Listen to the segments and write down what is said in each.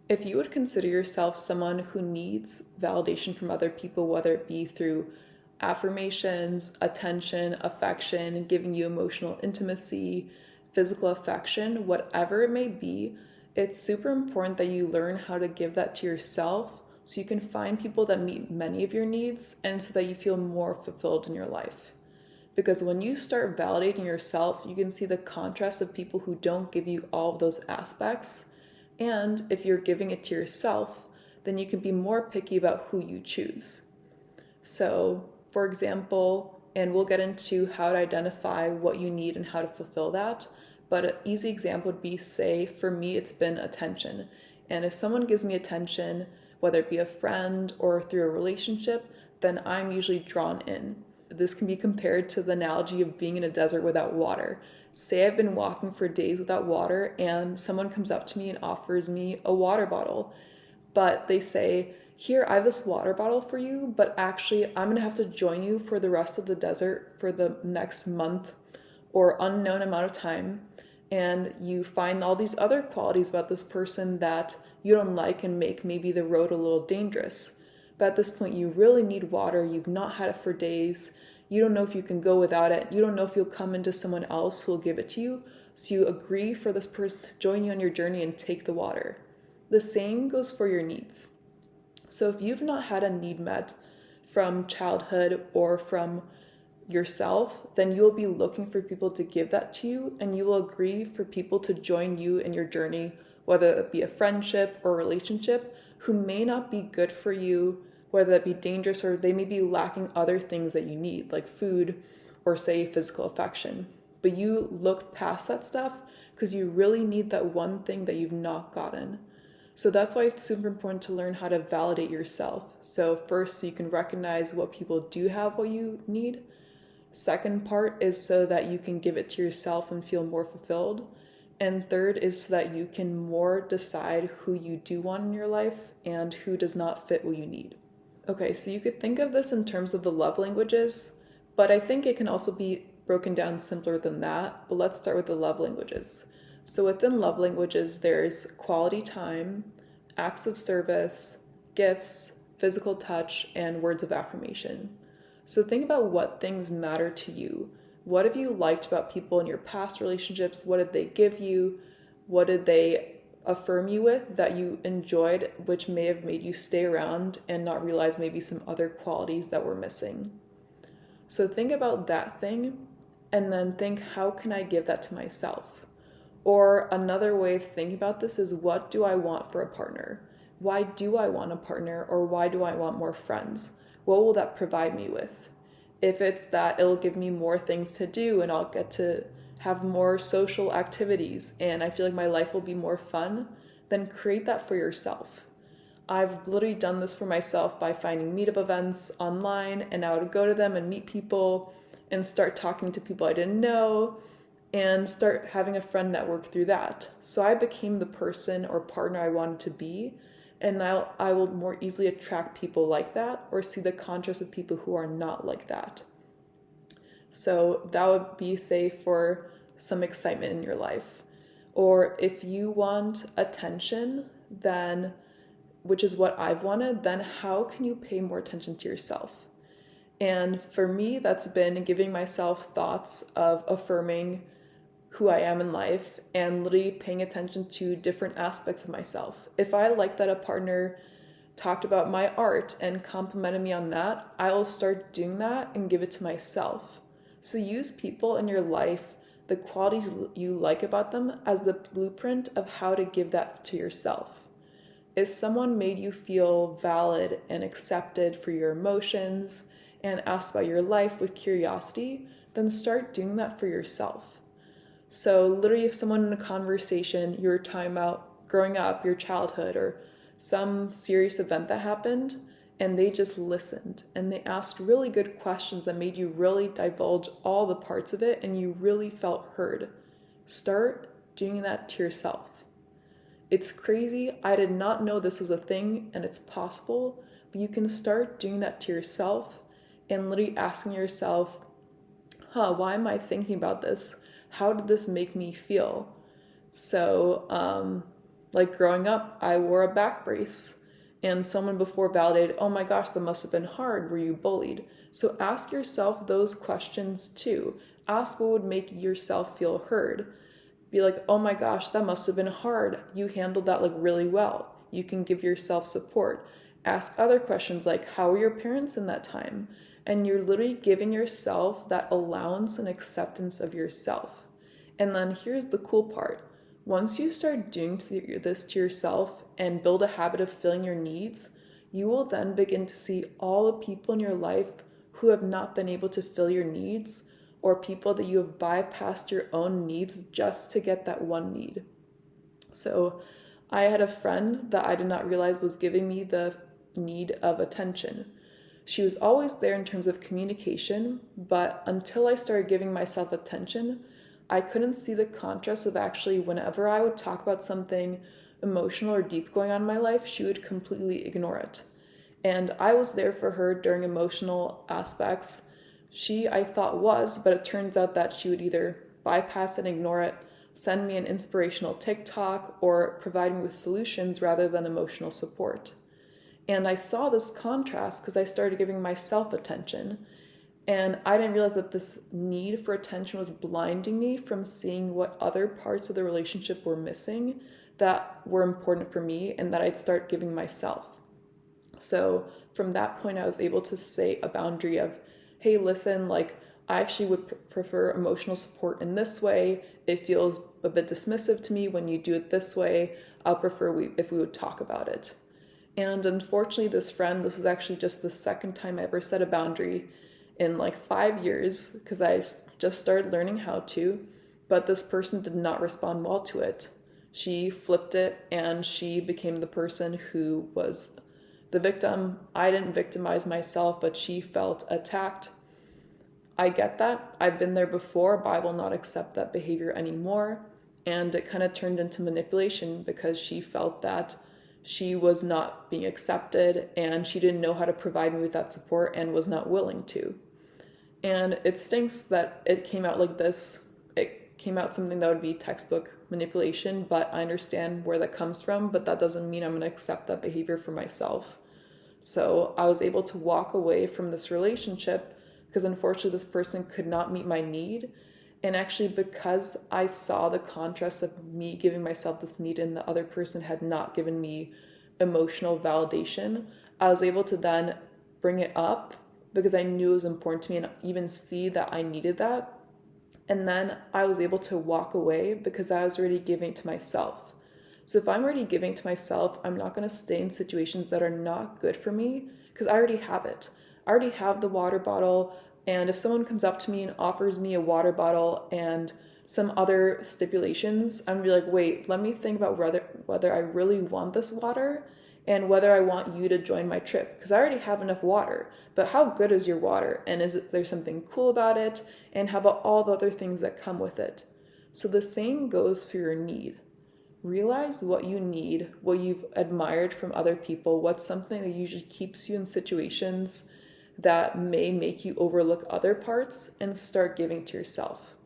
If you would consider yourself someone who needs validation from other people, whether it be through affirmations, attention, affection, giving you emotional intimacy, physical affection, whatever it may be, it's super important that you learn how to give that to yourself so you can find people that meet many of your needs and so that you feel more fulfilled in your life. Because when you start validating yourself, you can see the contrast of people who don't give you all of those aspects. And if you're giving it to yourself, then you can be more picky about who you choose. So, for example, and we'll get into how to identify what you need and how to fulfill that. But an easy example would be, say, for me, it's been attention. And if someone gives me attention, whether it be a friend or through a relationship, then I'm usually drawn in. This can be compared to the analogy of being in a desert without water. Say I've been walking for days without water, and someone comes up to me and offers me a water bottle. But they say, here, I have this water bottle for you, but actually, I'm gonna have to join you for the rest of the desert for the next month or unknown amount of time. And you find all these other qualities about this person that you don't like and make maybe the road a little dangerous. But at this point, you really need water. You've not had it for days. You don't know if you can go without it. You don't know if you'll come into someone else who will give it to you. So you agree for this person to join you on your journey and take the water. The same goes for your needs. So if you've not had a need met from childhood or from yourself, then you will be looking for people to give that to you, and you will agree for people to join you in your journey, whether it be a friendship or a relationship, who may not be good for you, whether that be dangerous or they may be lacking other things that you need, like food or say physical affection. But you look past that stuff because you really need that one thing that you've not gotten. So that's why it's super important to learn how to validate yourself. So first, so you can recognize what people do have what you need. Second part is so that you can give it to yourself and feel more fulfilled. And third is so that you can more decide who you do want in your life and who does not fit what you need. Okay, so you could think of this in terms of the love languages, but I think it can also be broken down simpler than that. But let's start with the love languages. So within love languages, there's quality time, acts of service, gifts, physical touch, and words of affirmation. So think about what things matter to you. What have you liked about people in your past relationships? What did they give you? What did they affirm you with that you enjoyed, which may have made you stay around and not realize maybe some other qualities that were missing? So think about that thing and then think, how can I give that to myself? Or another way of thinking about this is, what do I want for a partner? Why do I want a partner, or why do I want more friends? What will that provide me with? If it's that it'll give me more things to do and I'll get to have more social activities and I feel like my life will be more fun, then create that for yourself. I've literally done this for myself by finding meetup events online, and I would go to them and meet people and start talking to people I didn't know and start having a friend network through that. So I became the person or partner I wanted to be, and now I will more easily attract people like that or see the contrast of people who are not like that. So that would be, say, for some excitement in your life. Or if you want attention, then, which is what I've wanted, then how can you pay more attention to yourself? And for me, that's been giving myself thoughts of affirming who I am in life and literally paying attention to different aspects of myself. If I like that a partner talked about my art and complimented me on that, I will start doing that and give it to myself. So use people in your life, the qualities you like about them, as the blueprint of how to give that to yourself. If someone made you feel valid and accepted for your emotions and asked about your life with curiosity, then start doing that for yourself. So literally, if someone in a conversation, you were talking about growing up, your childhood, or some serious event that happened, and they just listened and they asked really good questions that made you really divulge all the parts of it and you really felt heard, start doing that to yourself. It's crazy. I did not know this was a thing and it's possible, but you can start doing that to yourself and literally asking yourself, why am I thinking about this? How did this make me feel? So Like growing up, I wore a back brace, and someone before validated, oh my gosh, that must have been hard. Were you bullied? So ask yourself those questions too. Ask what would make yourself feel heard. Be like, oh my gosh, that must have been hard. You handled that like really well. You can give yourself support. Ask other questions like, how were your parents in that time? And you're literally giving yourself that allowance and acceptance of yourself. And then here's the cool part. Once you start doing this to yourself and build a habit of filling your needs, you will then begin to see all the people in your life who have not been able to fill your needs, or people that you have bypassed your own needs just to get that one need. So I had a friend that I did not realize was giving me the need of attention. She was always there in terms of communication, but until I started giving myself attention, I couldn't see the contrast of actually whenever I would talk about something emotional or deep going on in my life, she would completely ignore it. And I was there for her during emotional aspects. She, I thought, was, but it turns out that she would either bypass and ignore it, send me an inspirational TikTok, or provide me with solutions rather than emotional support. And I saw this contrast because I started giving myself attention. And I didn't realize that this need for attention was blinding me from seeing what other parts of the relationship were missing that were important for me and that I'd start giving myself. So from that point, I was able to say a boundary of, hey, listen, like I actually would prefer emotional support in this way. It feels a bit dismissive to me when you do it this way. I'll prefer if we would talk about it. And unfortunately, this was actually just the second time I ever set a boundary in like 5 years, because I just started learning how to, but this person did not respond well to it. She flipped it and she became the person who was the victim. I didn't victimize myself, but she felt attacked. I get that. I've been there before, but I will not accept that behavior anymore. And it kind of turned into manipulation because she felt that she was not being accepted and she didn't know how to provide me with that support and was not willing to. And it stinks that it came out like this. It came out something that would be textbook manipulation, but I understand where that comes from, but that doesn't mean I'm going to accept that behavior for myself. So I was able to walk away from this relationship because unfortunately this person could not meet my need. And actually, because I saw the contrast of me giving myself this need and the other person had not given me emotional validation, I was able to then bring it up because I knew it was important to me and even see that I needed that. And then I was able to walk away because I was already giving to myself. So if I'm already giving to myself, I'm not going to stay in situations that are not good for me because I already have it. I already have the water bottle. And if someone comes up to me and offers me a water bottle and some other stipulations, I'm gonna be like, wait, let me think about whether I really want this water and whether I want you to join my trip. Because I already have enough water, but how good is your water? And there something cool about it? And how about all the other things that come with it? So the same goes for your need. Realize what you need, what you've admired from other people, what's something that usually keeps you in situations that may make you overlook other parts, and start giving to yourself.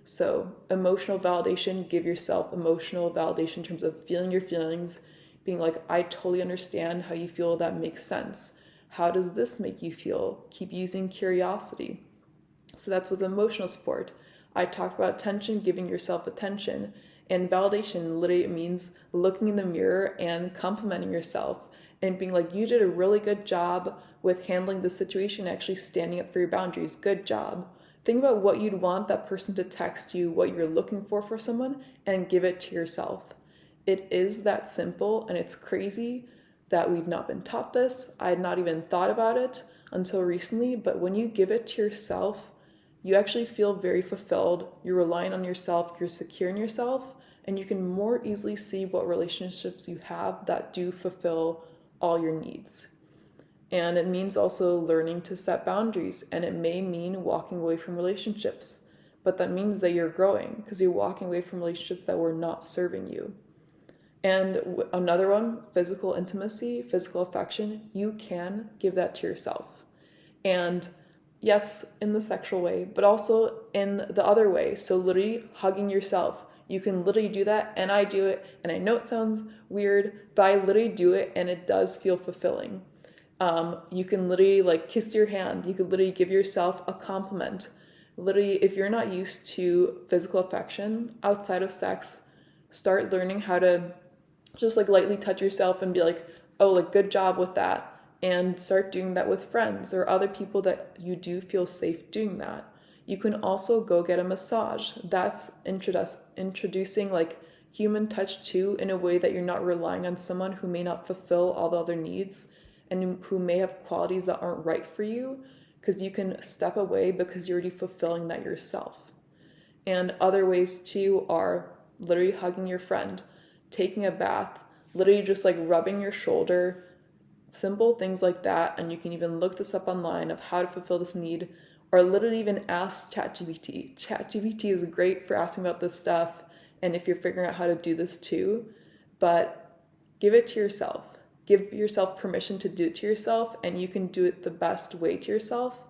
So emotional validation, give yourself emotional validation in terms of feeling your feelings, being like, I totally understand how you feel, that makes sense. How does this make you feel? Keep using curiosity. So that's with emotional support. I talked about attention, giving yourself attention, and validation literally means looking in the mirror and complimenting yourself and being like, you did a really good job with handling the situation, actually standing up for your boundaries. Good job. Think about what you'd want that person to text you, what you're looking for someone, and give it to yourself. It is that simple, and it's crazy that we've not been taught this. I had not even thought about it until recently, but when you give it to yourself, you actually feel very fulfilled. You're relying on yourself, you're secure in yourself, and you can more easily see what relationships you have that do fulfill all your needs. And it means also learning to set boundaries, and it may mean walking away from relationships, but that means that you're growing because you're walking away from relationships that were not serving you. And another one, physical intimacy, physical affection, you can give that to yourself. And yes, in the sexual way, but also in the other way. So literally hugging yourself. You can literally do that, and I do it, and I know it sounds weird, but I literally do it, and it does feel fulfilling. You can literally like kiss your hand. You could literally give yourself a compliment. Literally, if you're not used to physical affection outside of sex, start learning how to just like lightly touch yourself and be like, oh, like good job with that. And start doing that with friends or other people that you do feel safe doing that. You can also go get a massage. That's introducing like human touch too, in a way that you're not relying on someone who may not fulfill all the other needs and who may have qualities that aren't right for you, because you can step away because you're already fulfilling that yourself. And other ways too are literally hugging your friend, taking a bath, literally just like rubbing your shoulder, simple things like that. And you can even look this up online of how to fulfill this need, or literally even ask ChatGPT. ChatGPT is great for asking about this stuff, and if you're figuring out how to do this too, but give it to yourself. Give yourself permission to do it to yourself, and you can do it the best way to yourself.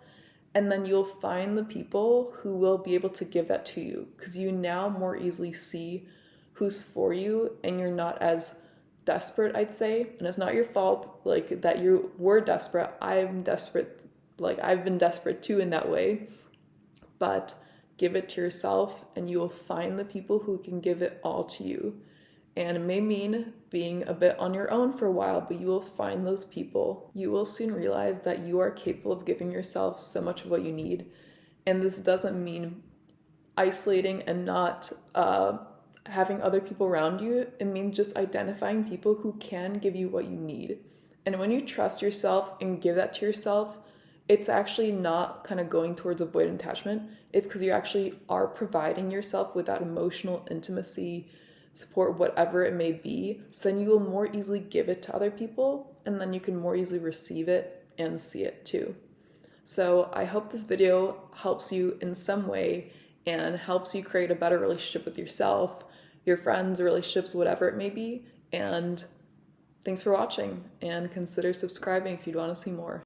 And then you'll find the people who will be able to give that to you, because you now more easily see who's for you, and you're not as desperate, I'd say. And it's not your fault, like, that you were desperate. I'm desperate, like, I've been desperate too in that way. But give it to yourself, and you will find the people who can give it all to you. And it may mean being a bit on your own for a while, but you will find those people. You will soon realize that you are capable of giving yourself so much of what you need. And this doesn't mean isolating and not having other people around you. It means just identifying people who can give you what you need. And when you trust yourself and give that to yourself, it's actually not kind of going towards avoidant attachment. It's because you actually are providing yourself with that emotional intimacy, support, whatever it may be. So then you will more easily give it to other people, and then you can more easily receive it and see it too. So I hope this video helps you in some way and helps you create a better relationship with yourself, your friends, relationships, whatever it may be. And thanks for watching, and consider subscribing if you'd want to see more.